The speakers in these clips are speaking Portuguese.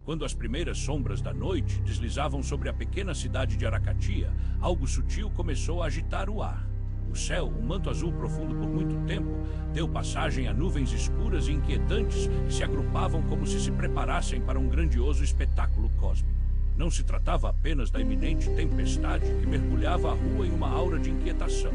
Quando as primeiras sombras da noite deslizavam sobre a pequena cidade de Aracatia, algo sutil começou a agitar o ar. O céu, um manto azul profundo por muito tempo, deu passagem a nuvens escuras e inquietantes que se agrupavam como se preparassem para um grandioso espetáculo cósmico. Não se tratava apenas da iminente tempestade que mergulhava a rua em uma aura de inquietação.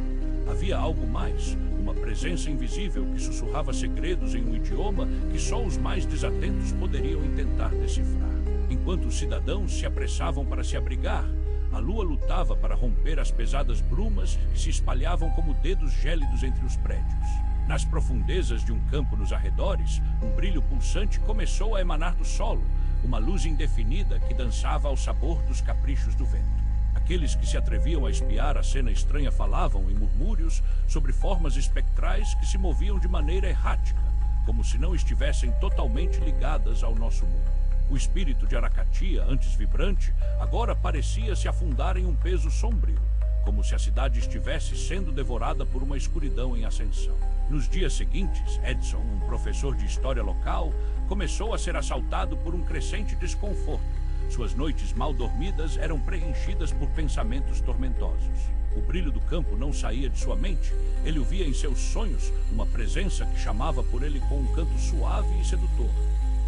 Havia algo mais, uma presença invisível que sussurrava segredos em um idioma que só os mais desatentos poderiam tentar decifrar. Enquanto os cidadãos se apressavam para se abrigar, a lua lutava para romper as pesadas brumas que se espalhavam como dedos gélidos entre os prédios. Nas profundezas de um campo nos arredores, um brilho pulsante começou a emanar do solo, uma luz indefinida que dançava ao sabor dos caprichos do vento. Aqueles que se atreviam a espiar a cena estranha falavam em murmúrios sobre formas espectrais que se moviam de maneira errática, como se não estivessem totalmente ligadas ao nosso mundo. O espírito de Aracatia, antes vibrante, agora parecia se afundar em um peso sombrio, como se a cidade estivesse sendo devorada por uma escuridão em ascensão. Nos dias seguintes, Edson, um professor de história local, começou a ser assaltado por um crescente desconforto. Suas noites mal dormidas eram preenchidas por pensamentos tormentosos. O brilho do campo não saía de sua mente. Ele o via em seus sonhos, uma presença que chamava por ele com um canto suave e sedutor.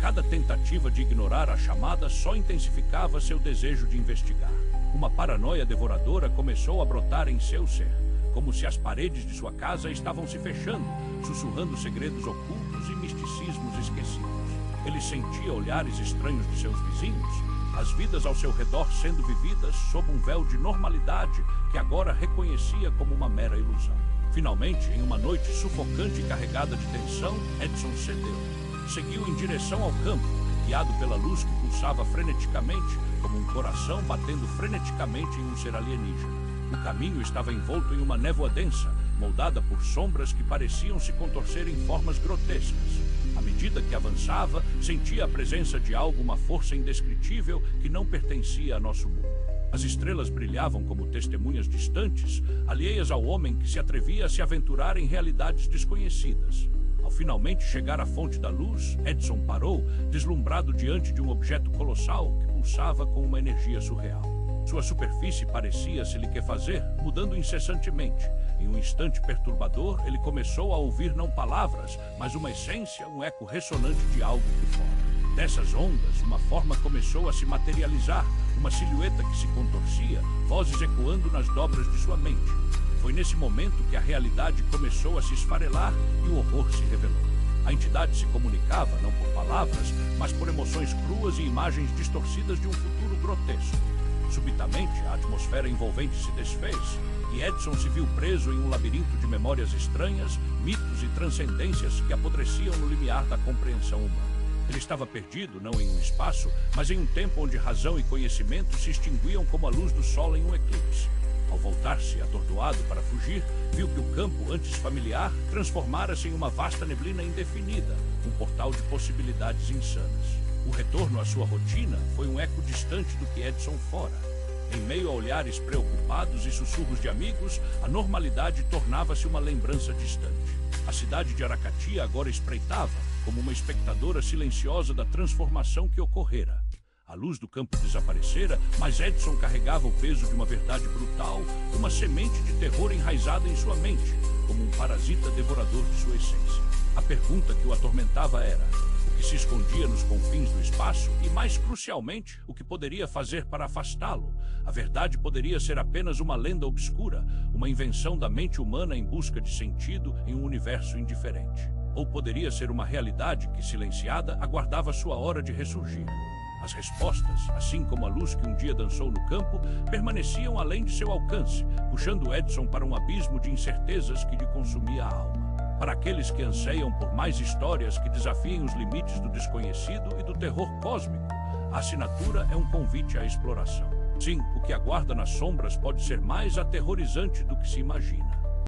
Cada tentativa de ignorar a chamada só intensificava seu desejo de investigar. Uma paranoia devoradora começou a brotar em seu ser, como se as paredes de sua casa estavam se fechando, sussurrando segredos ocultos e misticismos esquecidos. Ele sentia olhares estranhos de seus vizinhos, as vidas ao seu redor sendo vividas sob um véu de normalidade que agora reconhecia como uma mera ilusão. Finalmente, em uma noite sufocante e carregada de tensão, Edson cedeu. Seguiu em direção ao campo, guiado pela luz que pulsava freneticamente, como um coração batendo freneticamente em um ser alienígena. O caminho estava envolto em uma névoa densa, moldada por sombras que pareciam se contorcer em formas grotescas. À medida que avançava, sentia a presença de algo, uma força indescritível que não pertencia a nosso mundo. As estrelas brilhavam como testemunhas distantes, alheias ao homem que se atrevia a se aventurar em realidades desconhecidas. Ao finalmente chegar à fonte da luz, Edson parou, deslumbrado diante de um objeto colossal que pulsava com uma energia surreal. Sua superfície parecia se liquefazer, mudando incessantemente. Em um instante perturbador, ele começou a ouvir não palavras, mas uma essência, um eco ressonante de algo de fora. Dessas ondas, uma forma começou a se materializar, uma silhueta que se contorcia, vozes ecoando nas dobras de sua mente. Foi nesse momento que a realidade começou a se esfarelar e o horror se revelou. A entidade se comunicava, não por palavras, mas por emoções cruas e imagens distorcidas de um futuro grotesco. Subitamente, a atmosfera envolvente se desfez e Edson se viu preso em um labirinto de memórias estranhas, mitos e transcendências que apodreciam no limiar da compreensão humana. Ele estava perdido, não em um espaço, mas em um tempo onde razão e conhecimento se extinguiam como a luz do sol em um eclipse. Ao voltar-se, atordoado para fugir, viu que o campo, antes familiar, transformara-se em uma vasta neblina indefinida, um portal de possibilidades insanas. O retorno à sua rotina foi um eco distante do que Edson fora. Em meio a olhares preocupados e sussurros de amigos, a normalidade tornava-se uma lembrança distante. A cidade de Aracatia agora espreitava, como uma espectadora silenciosa da transformação que ocorrera. A luz do campo desaparecera, mas Edson carregava o peso de uma verdade brutal, uma semente de terror enraizada em sua mente, como um parasita devorador de sua essência. A pergunta que o atormentava era: o que se escondia nos confins do espaço e, mais crucialmente, o que poderia fazer para afastá-lo? A verdade poderia ser apenas uma lenda obscura, uma invenção da mente humana em busca de sentido em um universo indiferente. Ou poderia ser uma realidade que, silenciada, aguardava sua hora de ressurgir. As respostas, assim como a luz que um dia dançou no campo, permaneciam além de seu alcance, puxando Edson para um abismo de incertezas que lhe consumia a alma. Para aqueles que anseiam por mais histórias que desafiem os limites do desconhecido e do terror cósmico, a assinatura é um convite à exploração. Sim, o que aguarda nas sombras pode ser mais aterrorizante do que se imagina.